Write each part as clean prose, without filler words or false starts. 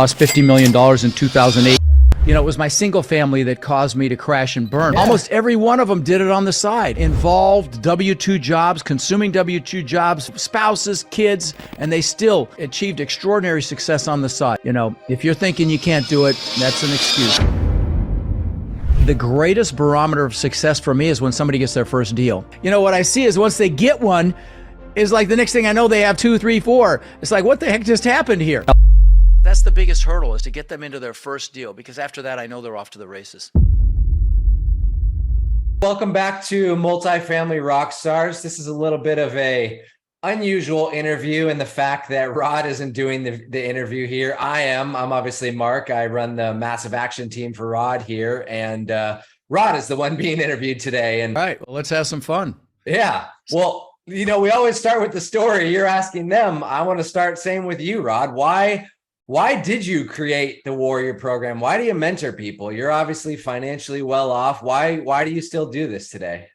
Lost $50 million in 2008. You know, it was my single family that caused me to crash and burn. Yeah. Almost every one of them did it on the side. Involved W-2 jobs, consuming W-2 jobs, spouses, kids, and they still achieved extraordinary success on the side. You know, if you're thinking you can't do it, that's an excuse. The greatest barometer of success for me is when somebody gets their first deal. You know, what I see is once they get one, is like the next thing I know, they have 2, 3, 4. It's like, what the heck just happened here? That's the biggest hurdle, is to get them into their first deal, because after that, I know they're off to the races. Welcome back to Multifamily Rockstars. This is a little bit of a unusual interview in the fact that Rod isn't doing the interview here. I'm obviously Mark. I run the massive action team for Rod here, and Rod is the one being interviewed today. And all right, well, let's have some fun. Yeah. Well, you know, we always start with the story. You're asking them. I want to start same with you, Rod. Why did you create the Warrior program? Why do you mentor people? You're obviously financially well off. Why do you still do this today?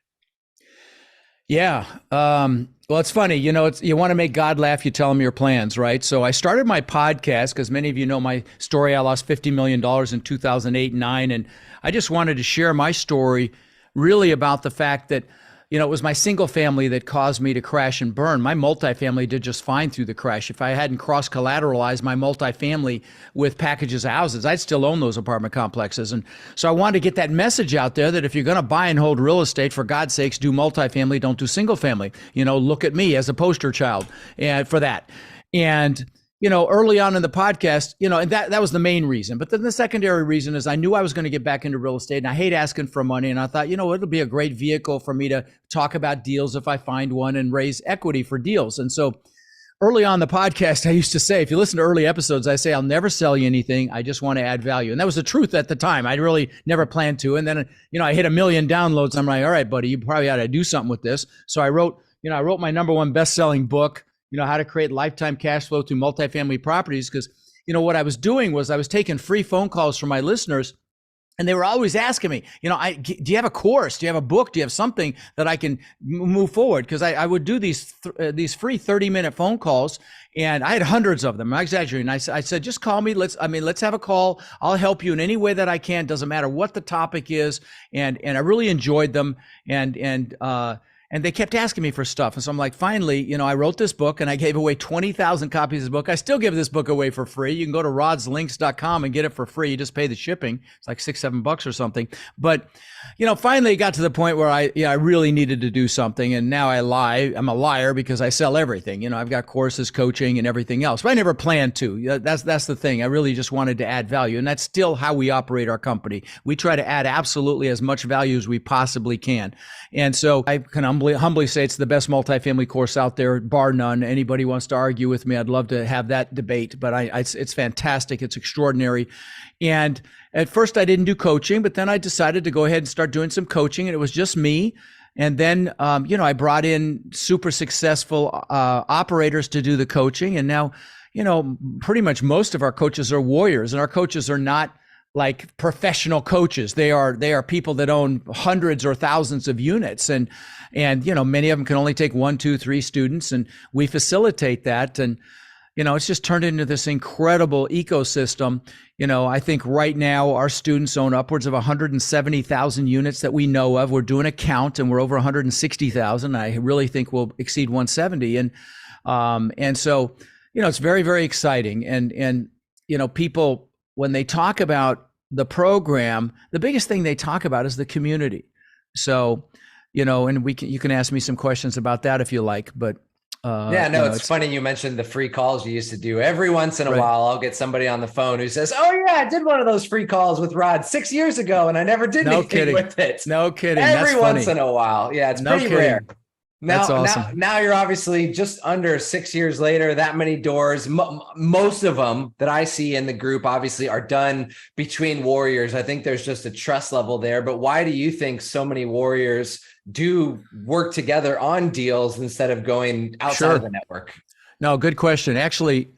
Yeah. Well, it's funny, you know, you want to make God laugh, you tell him your plans, right? So I started my podcast because many of you know my story. I lost $50 million in 2008 and 9. And I just wanted to share my story really about the fact that, you know, it was my single family that caused me to crash and burn. My multifamily did just fine through the crash. If I hadn't cross-collateralized my multifamily with packages of houses, I'd still own those apartment complexes. And so I wanted to get that message out there that if you're going to buy and hold real estate, for God's sakes, do multifamily, don't do single family. You know, look at me as a poster child for that. And you know, early on in the podcast, you know, and that was the main reason. But then the secondary reason is I knew I was going to get back into real estate, and I hate asking for money. And I thought, you know, it'll be a great vehicle for me to talk about deals if I find one and raise equity for deals. And so early on the podcast, I used to say, if you listen to early episodes, I say, I'll never sell you anything. I just want to add value. And that was the truth at the time. I really never planned to. And then, you know, I hit 1 million downloads. I'm like, all right, buddy, you probably ought to do something with this. So I wrote my #1 best-selling book, you know, how to create lifetime cash flow through multifamily properties. Because, you know, what I was doing was I was taking free phone calls from my listeners, and they were always asking me, you know, do you have a course? Do you have a book? Do you have something that I can move forward? Because I would do these free 30-minute phone calls, and I had hundreds of them. I'm exaggerating. I said, just call me. Let's have a call. I'll help you in any way that I can. Doesn't matter what the topic is. And I really enjoyed them. And they kept asking me for stuff. And so I'm like, finally, you know, I wrote this book and I gave away 20,000 copies of the book. I still give this book away for free. You can go to rodslinks.com and get it for free. You just pay the shipping. It's like $6-7 or something. But, you know, finally it got to the point where I really needed to do something. And now I lie. I'm a liar because I sell everything. You know, I've got courses, coaching, and everything else. But I never planned to. That's the thing. I really just wanted to add value. And that's still how we operate our company. We try to add absolutely as much value as we possibly can. And so I can humbly say it's the best multifamily course out there, bar none. Anybody wants to argue with me, I'd love to have that debate, but it's fantastic. It's extraordinary. And at first I didn't do coaching, but then I decided to go ahead and start doing some coaching, and it was just me. And then, you know, I brought in super successful operators to do the coaching. And now, you know, pretty much most of our coaches are warriors, and our coaches are not like professional coaches. They are people that own hundreds or thousands of units. And, you know, many of them can only take 1, 2, 3 students, and we facilitate that. And, you know, it's just turned into this incredible ecosystem. You know, I think right now our students own upwards of 170,000 units that we know of. We're doing a count and we're over 160,000. I really think we'll exceed 170. And so, you know, it's very, very exciting. And, you know, people, when they talk about the program, the biggest thing they talk about is the community. So, you know, and you can ask me some questions about that if you like, but it's funny you mentioned the free calls you used to do. Every once in a while, I'll get somebody on the phone who says, "Oh yeah, I did one of those free calls with Rod 6 years ago, and I never did anything with it." No kidding. Every once in a while, yeah, it's pretty rare. That's awesome. Now you're obviously just under 6 years later, that many doors. Most of them that I see in the group obviously are done between warriors. I think there's just a trust level there. But why do you think so many warriors do work together on deals instead of going outside of the network? No, good question. Actually,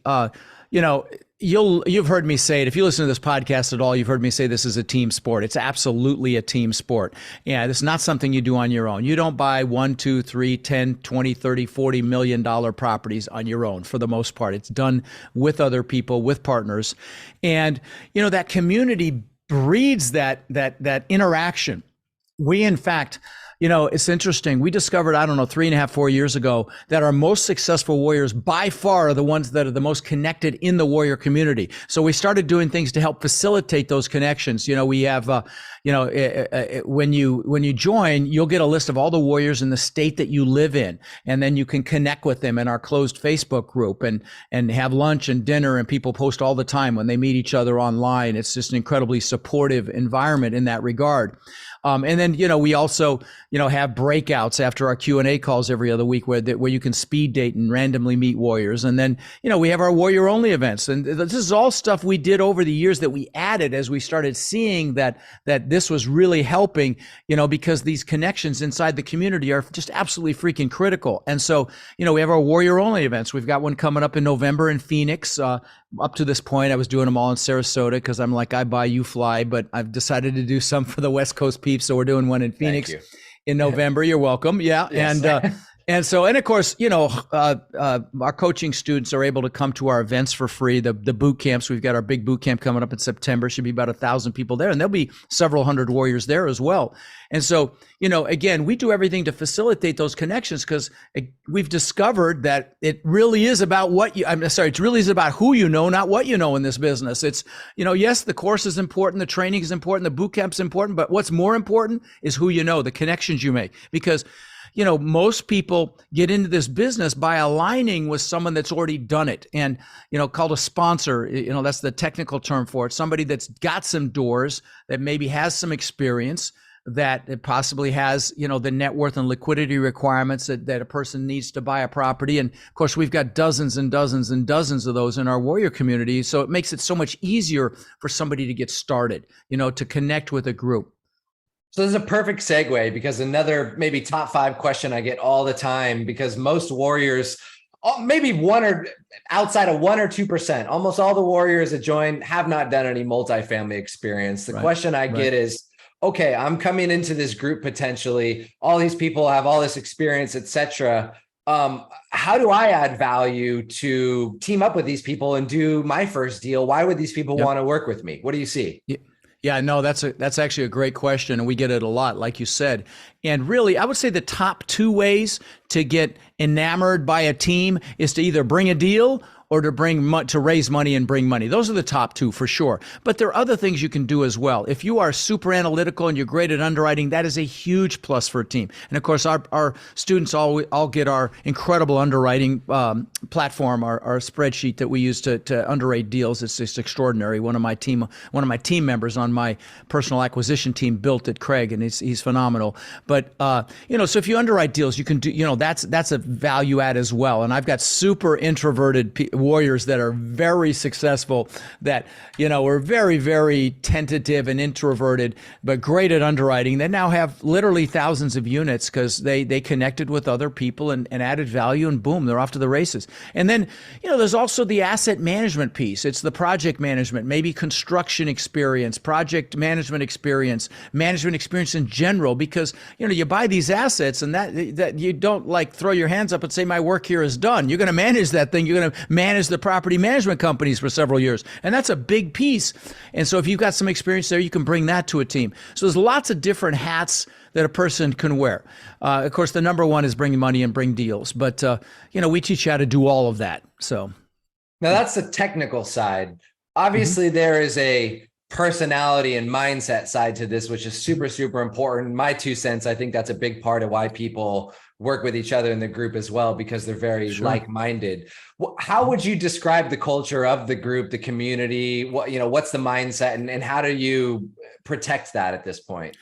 you know, You've heard me say it. If you listen to this podcast at all, you've heard me say this is a team sport. It's absolutely a team sport. Yeah, it's not something you do on your own. You don't buy 1, 2, 3, 10, 20, 30, 40 million dollar properties on your own for the most part. It's done with other people, with partners. And that community breeds that interaction. We, in fact, it's interesting. We discovered, I don't know, 3.5, 4 years ago that our most successful warriors by far are the ones that are the most connected in the warrior community. So we started doing things to help facilitate those connections. We have, when you join, you'll get a list of all the warriors in the state that you live in, and then you can connect with them in our closed Facebook group and have lunch and dinner, and people post all the time when they meet each other online. It's just an incredibly supportive environment in that regard. And then, we also, have breakouts after our Q&A calls every other week where you can speed date and randomly meet warriors. And then, we have our warrior only events. And this is all stuff we did over the years that we added as we started seeing that this was really helping, because these connections inside the community are just absolutely freaking critical. And so, we have our warrior only events. We've got one coming up in November in Phoenix. Up to this point, I was doing them all in Sarasota because I'm like, I buy, you fly, but I've decided to do some for the West Coast peeps. So we're doing one in Phoenix in November. You're welcome. Yeah. Yes. And of course, our coaching students are able to come to our events for free. The boot camps, we've got our big boot camp coming up in September. Should be about 1,000 people there, and there'll be several hundred warriors there as well. And so, again, we do everything to facilitate those connections because we've discovered that it really is about it really is about who you know, not what you know in this business. It's, yes, the course is important, the training is important, the boot camp's important, but what's more important is who you know, the connections you make. Because most people get into this business by aligning with someone that's already done it, and, called a sponsor, that's the technical term for it. Somebody that's got some doors, that maybe has some experience, that it possibly has, the net worth and liquidity requirements that a person needs to buy a property. And of course, we've got dozens and dozens and dozens of those in our warrior community. So it makes it so much easier for somebody to get started, to connect with a group. So this is a perfect segue, because another maybe top 5 question I get all the time, because most warriors, maybe outside of 1 or 2%, almost all the warriors that join have not done any multifamily experience. The question I get is, okay, I'm coming into this group potentially, all these people have all this experience, etc. How do I add value to team up with these people and do my first deal? Why would these people want to work with me? What do you see? Yeah, no, that's actually a great question, and we get it a lot, like you said. And really, I would say the top 2 ways to get enamored by a team is to either bring a deal or to raise money and bring money. Those are the top 2 for sure. But there are other things you can do as well. If you are super analytical and you're great at underwriting, that is a huge plus for a team. And of course, our students all get our incredible underwriting platform, our spreadsheet that we use to underwrite deals. It's just extraordinary. One of my team members on my personal acquisition team built it, Craig, and he's phenomenal. But so if you underwrite deals, you can do, that's a value add as well. And I've got super introverted warriors that are very successful, that are very, very tentative and introverted, but great at underwriting. They now have literally thousands of units because they connected with other people and added value, and boom, they're off to the races. And then there's also the asset management piece. It's the project management, maybe construction experience, project management experience in general, because you buy these assets, and that you don't like throw your hands up and say my work here is done. You're going to manage that thing. You're going to manage the property management companies for several years. And that's a big piece. And so if you've got some experience there, you can bring that to a team. So there's lots of different hats that a person can wear. Of course, the number one is bring money and bring deals. But, we teach you how to do all of that. So now that's the technical side. Obviously, there is a personality and mindset side to this, which is super, super important. My 2 cents, I think that's a big part of why people work with each other in the group as well, because they're very like-minded. How would you describe the culture of the group, the community? What's the mindset, and how do you protect that at this point?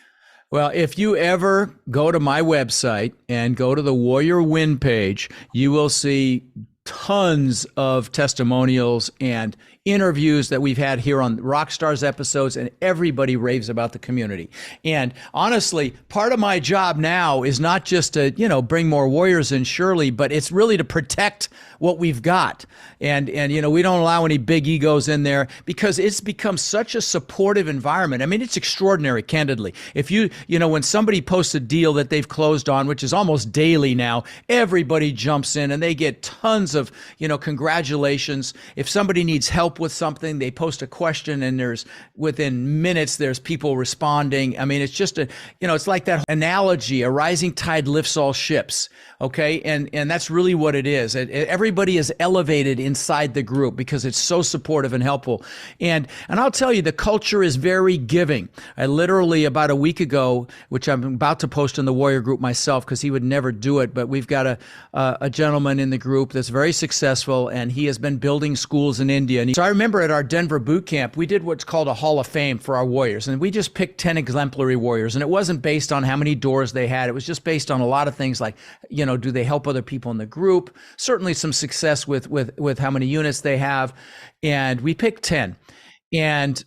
Well, if you ever go to my website and go to the Warrior Win page, you will see tons of testimonials and interviews that we've had here on Rockstars episodes, and everybody raves about the community. And honestly, part of my job now is not just to, bring more warriors in, surely, but it's really to protect what we've got. And we don't allow any big egos in there, because it's become such a supportive environment. I mean, it's extraordinary, candidly. If when somebody posts a deal that they've closed on, which is almost daily now, everybody jumps in and they get tons of, congratulations. If somebody needs help with something, they post a question, and within minutes, there's people responding. I mean, it's just it's like that analogy, a rising tide lifts all ships. Okay. And that's really what it is. Everybody is elevated inside the group because it's so supportive and helpful. And I'll tell you, the culture is very giving. I literally, about a week ago, which I'm about to post in the Warrior group myself, because he would never do it, but we've got a gentleman in the group that's very successful, and he has been building schools in India. And so I remember at our Denver boot camp, we did what's called a Hall of Fame for our warriors. And we just picked 10 exemplary warriors. And it wasn't based on how many doors they had. It was just based on a lot of things like, do they help other people in the group? Certainly some success with how many units they have. And we picked 10. And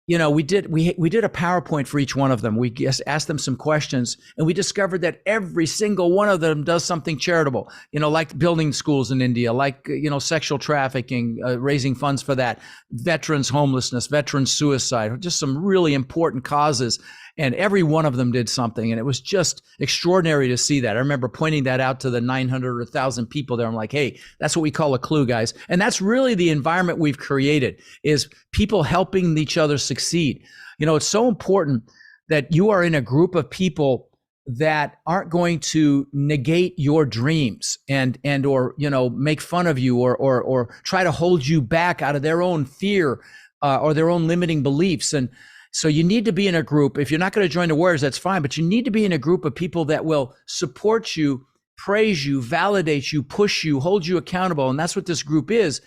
we did a PowerPoint for each one of them. We just asked them some questions, and we discovered that every single one of them does something charitable, like building schools in India, like, sexual trafficking, raising funds for that, veterans homelessness, veterans suicide, just some really important causes. And every one of them did something. And it was just extraordinary to see that. I remember pointing that out to the 900 or 1,000 people there. I'm like, hey, that's what we call a clue, guys. And that's really the environment we've created, is people helping each other succeed. It's so important that you are in a group of people that aren't going to negate your dreams and or make fun of you or try to hold you back out of their own fear or their own limiting beliefs. And so you need to be in a group. If you're not going to join the Warriors, that's fine, but you need to be in a group of people that will support you, praise you, validate you, push you, hold you accountable. And that's what this group is.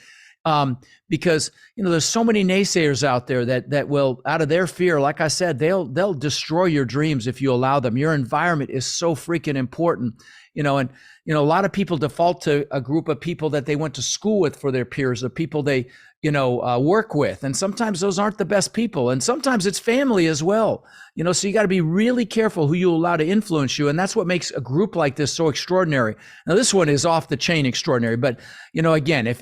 Because, there's so many naysayers out there that will, out of their fear, like I said, they'll destroy your dreams if you allow them. Your environment is so freaking important, and a lot of people default to a group of people that they went to school with for their peers, or people they work with. And sometimes those aren't the best people. And sometimes it's family as well. So you got to be really careful who you allow to influence you. And that's what makes a group like this so extraordinary. Now, this one is off the chain extraordinary, but, again, if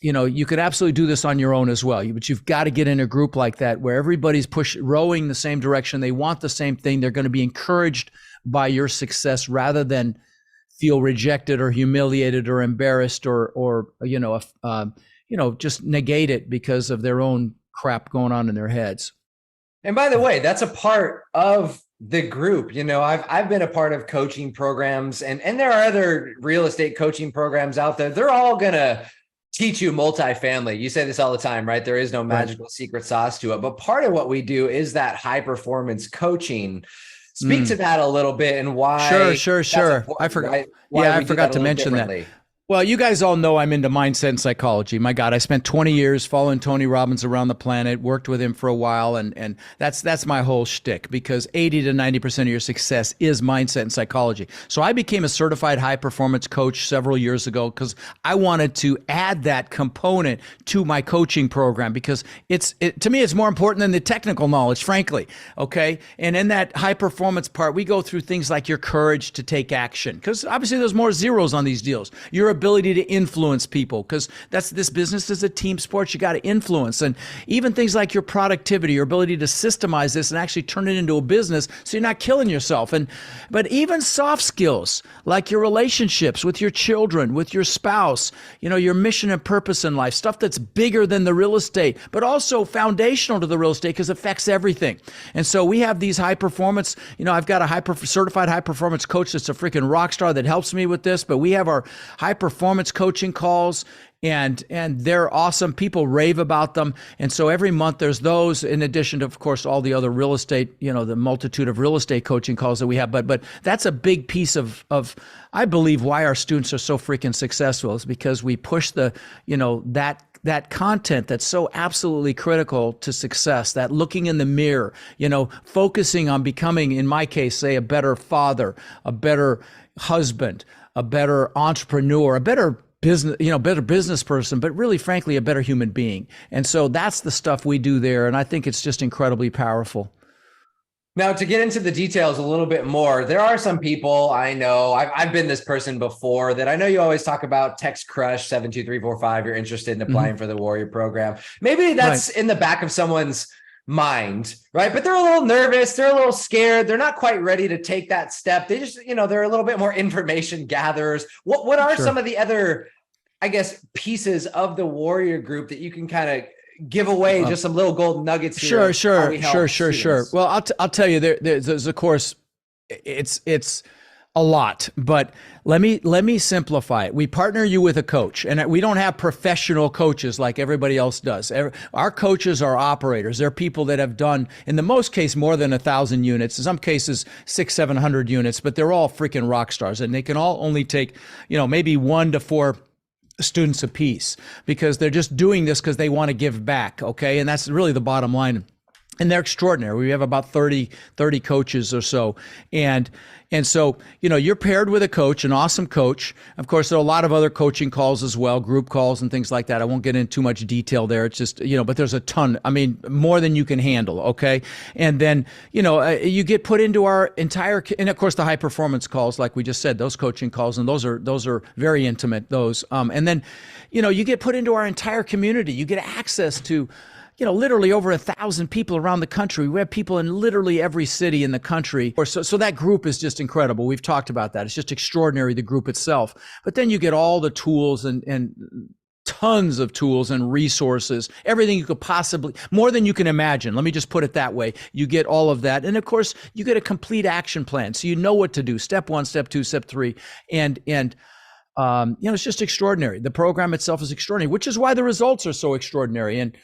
you could absolutely do this on your own as well, but you've got to get in a group like that where everybody's rowing the same direction. They want the same thing. They're going to be encouraged by your success rather than feel rejected or humiliated or embarrassed or just negate it because of their own crap going on in their heads. And by the way, that's a part of the group. I've been a part of coaching programs, and there are other real estate coaching programs out there. They're all going to teach you multifamily. You say this all the time, right? There is no magical secret sauce to it. But part of what we do is that high performance coaching. Speak to that a little bit and why. Sure. I forgot. Right? I forgot to mention that. Well, you guys all know I'm into mindset and psychology. My God, I spent 20 years following Tony Robbins around the planet, worked with him for a while, and that's my whole shtick, because 80 to 90% of your success is mindset and psychology. So I became a certified high performance coach several years ago because I wanted to add that component to my coaching program, because to me, it's more important than the technical knowledge, frankly. Okay. And in that high performance part, we go through things like your courage to take action, because obviously there's more zeros on these deals. Your ability to influence people, because this business is a team sport. You got to influence, and even things like your productivity, your ability to systemize this and actually turn it into a business so you're not killing yourself. But even soft skills like your relationships with your children, with your spouse, your mission and purpose in life, stuff that's bigger than the real estate, but also foundational to the real estate because it affects everything. And so we have these high performance, I've got a certified high performance coach that's a freaking rock star that helps me with this, but we have our high performance coaching calls, and they're awesome. People rave about them. And so every month there's those, in addition to, of course, all the other real estate, the multitude of real estate coaching calls that we have. But that's a big piece of I believe why our students are so freaking successful, is because we push that content that's so absolutely critical to success, that looking in the mirror, focusing on becoming, in my case, say, a better father, a better husband, a better entrepreneur, a better business, better business person, but really, frankly, a better human being. And so that's the stuff we do there. And I think it's just incredibly powerful. Now, to get into the details a little bit more, there are some people I know, I've been this person before, that I know you always talk about text crush 72345. You're interested in applying for the Warrior program. Maybe that's in the back of someone's mind, right? But they're a little nervous. They're a little scared. They're not quite ready to take that step. They just, they're a little bit more information gatherers. What are some of the other, I guess, pieces of the Warrior group that you can kind of give away, just some little golden nuggets here? Sure. Well, I'll tell you, there's of course, it's a lot, but let me simplify it. We partner you with a coach, and we don't have professional coaches like everybody else does. Our coaches are operators. They're people that have done, in the most case, more than 1,000 units, in some cases 600-700 units, but they're all freaking rock stars, and they can all only take, maybe 1 to 4 students apiece, because they're just doing this because they want to give back. Okay. And that's really the bottom line. And they're extraordinary. We have about 30 coaches or so. And so, you're paired with a coach, an awesome coach. Of course, there are a lot of other coaching calls as well, group calls and things like that. I won't get into too much detail there. It's just, but there's a ton, more than you can handle. Okay. And then, you get put into our entire, and of course the high performance calls, like we just said, those coaching calls, and those are very intimate, those. And then, you get put into our entire community. You get access to, literally over 1,000 people around the country. We have people in literally every city in the country. So that group is just incredible. We've talked about that. It's just extraordinary, the group itself. But then you get all the tools and tons of tools and resources, everything you could possibly, more than you can imagine. Let me just put it that way. You get all of that. And of course, you get a complete action plan. So you know what to do. Step 1, step 2, step 3. And it's just extraordinary. The program itself is extraordinary, which is why the results are so extraordinary. And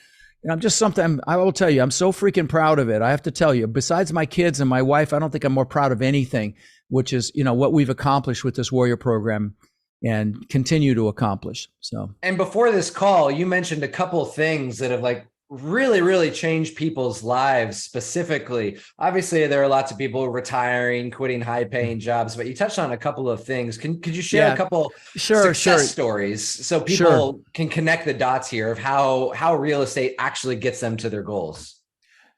I'm just I will tell you, I'm so freaking proud of it. I have to tell you, besides my kids and my wife, I don't think I'm more proud of anything, which is, what we've accomplished with this Warrior program and continue to accomplish. So, and before this call, you mentioned a couple of things that have really, really changed people's lives specifically. Obviously, there are lots of people retiring, quitting high-paying jobs, but you touched on a couple of things. Could you share a couple success stories so people can connect the dots here of how real estate actually gets them to their goals?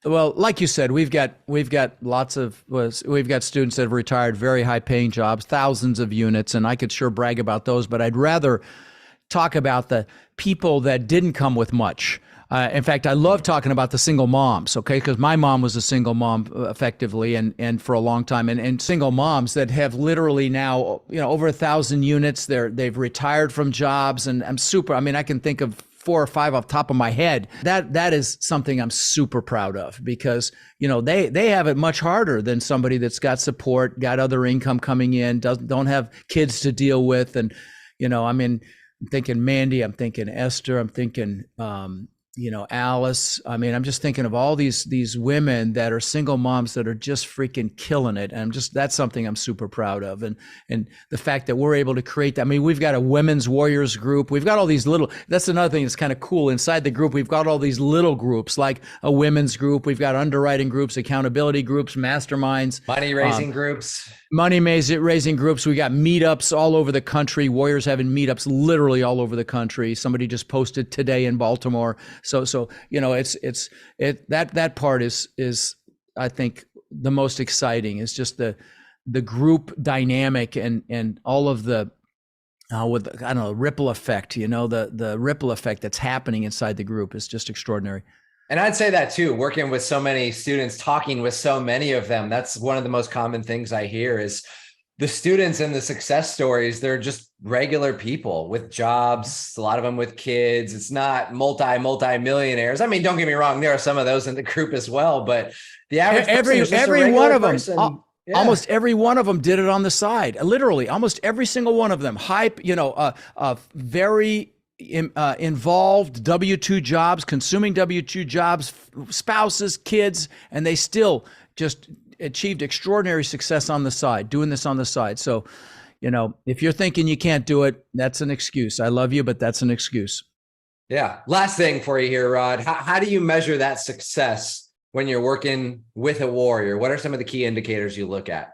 Well, like you said, we've got students that have retired, very high-paying jobs, thousands of units, and I could sure brag about those, but I'd rather talk about the people that didn't come with much. In fact, I love talking about the single moms, okay? Because my mom was a single mom effectively and for a long time. And single moms that have literally now, over 1,000 units. They've retired from jobs, and I can think of 4 or 5 off the top of my head. That is something I'm super proud of, because, they have it much harder than somebody that's got support, got other income coming in, don't have kids to deal with. And, I'm thinking Mandy, I'm thinking Esther, I'm thinking, Alice. I'm just thinking of all these women that are single moms that are just freaking killing it. And that's something I'm super proud of. And the fact that we're able to create that. We've got a women's warriors group. We've got all these that's another thing that's kind of cool. Inside the group, we've got all these little groups, like a women's group. We've got underwriting groups, accountability groups, masterminds, money raising groups. Money raising groups. We got meetups all over the country. Warriors having meetups literally all over the country. Somebody just posted today in Baltimore. So that part is I think the most exciting, is just the group dynamic and all of the ripple effect. The ripple effect that's happening inside the group is just extraordinary. And I'd say that too, working with so many students, talking with so many of them, that's one of the most common things I hear is the students and the success stories. They're just regular people with jobs, a lot of them with kids. It's not multi-millionaires. Don't get me wrong, there are some of those in the group as well, but the average every one of them, almost every one of them did it on the side. Literally, almost every single one of them. Very involved W-2 jobs, consuming W-2 jobs, spouses, kids, and they still just achieved extraordinary success on the side, doing this on the side. So, if you're thinking you can't do it, that's an excuse. I love you, but that's an excuse. Yeah. Last thing for you here, Rod. How do you measure that success when you're working with a warrior? What are some of the key indicators you look at?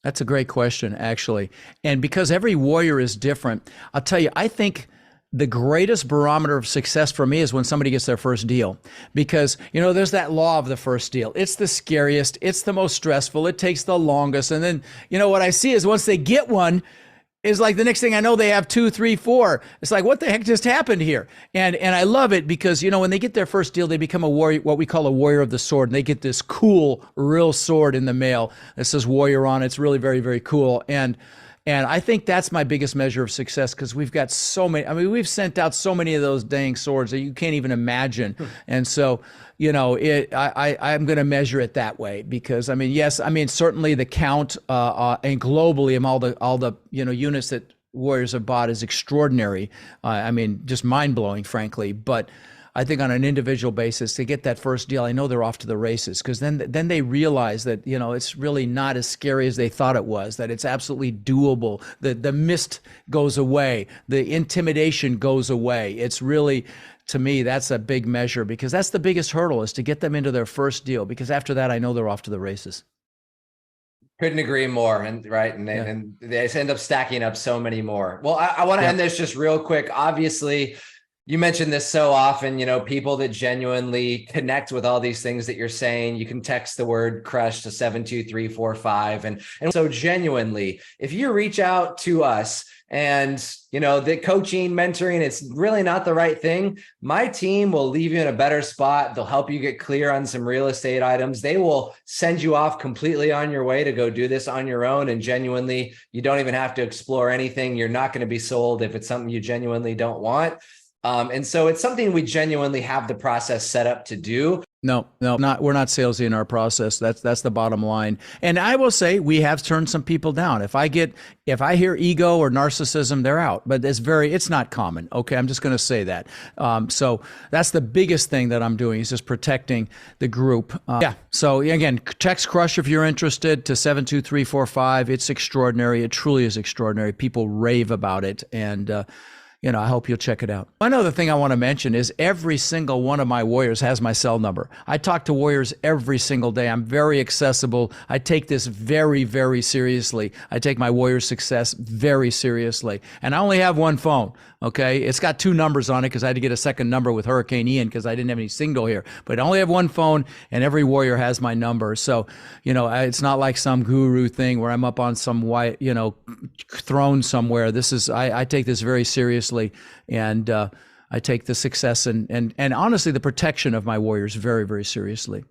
That's a great question, actually. And because every warrior is different, I'll tell you, I think the greatest barometer of success for me is when somebody gets their first deal. Because, there's that law of the first deal. It's the scariest, it's the most stressful, it takes the longest. And then, what I see is once they get one, is like the next thing I know, they have 2, 3, 4. It's like, what the heck just happened here? And I love it because, when they get their first deal, they become a warrior, what we call a warrior of the sword. And they get this cool, real sword in the mail that says warrior on it. It's really very, very cool. And I think that's my biggest measure of success because we've got so many. I mean, we've sent out so many of those dang swords that you can't even imagine. And so, I'm going to measure it that way because, yes, certainly the count and globally of all the units that Warriors have bought is extraordinary. Just mind blowing, frankly. But I think on an individual basis, to get that first deal, I know they're off to the races because then they realize that, it's really not as scary as they thought it was, that it's absolutely doable. The mist goes away. The intimidation goes away. It's really, to me, that's a big measure because that's the biggest hurdle is to get them into their first deal because after that, I know they're off to the races. Couldn't agree more. And right. And they end up stacking up so many more. Well, I want to end this just real quick. Obviously, you mentioned this so often, people that genuinely connect with all these things that you're saying, you can text the word crush to 72345. And so genuinely, if you reach out to us and, the coaching, mentoring, it's really not the right thing, my team will leave you in a better spot. They'll help you get clear on some real estate items. They will send you off completely on your way to go do this on your own. And genuinely, you don't even have to explore anything. You're not going to be sold if it's something you genuinely don't want. And so it's something we genuinely have the process set up to do. No, we're not salesy in our process. That's the bottom line. And I will say we have turned some people down. If I hear ego or narcissism, they're out. But it's not common. Okay, I'm just going to say that. So that's the biggest thing that I'm doing is just protecting the group. So again, text Crush if you're interested to 72345. It's extraordinary. It truly is extraordinary. People rave about it, and I hope you'll check it out. One other thing I want to mention is every single one of my warriors has my cell number. I talk to warriors every single day. I'm very accessible. I take this very, very seriously. I take my warrior success very seriously. And I only have one phone, okay? It's got 2 numbers on it because I had to get a second number with Hurricane Ian because I didn't have any signal here. But I only have one phone and every warrior has my number. So, it's not like some guru thing where I'm up on some white, throne somewhere. I take this very seriously. And I take the success and honestly the protection of my warriors very, very seriously.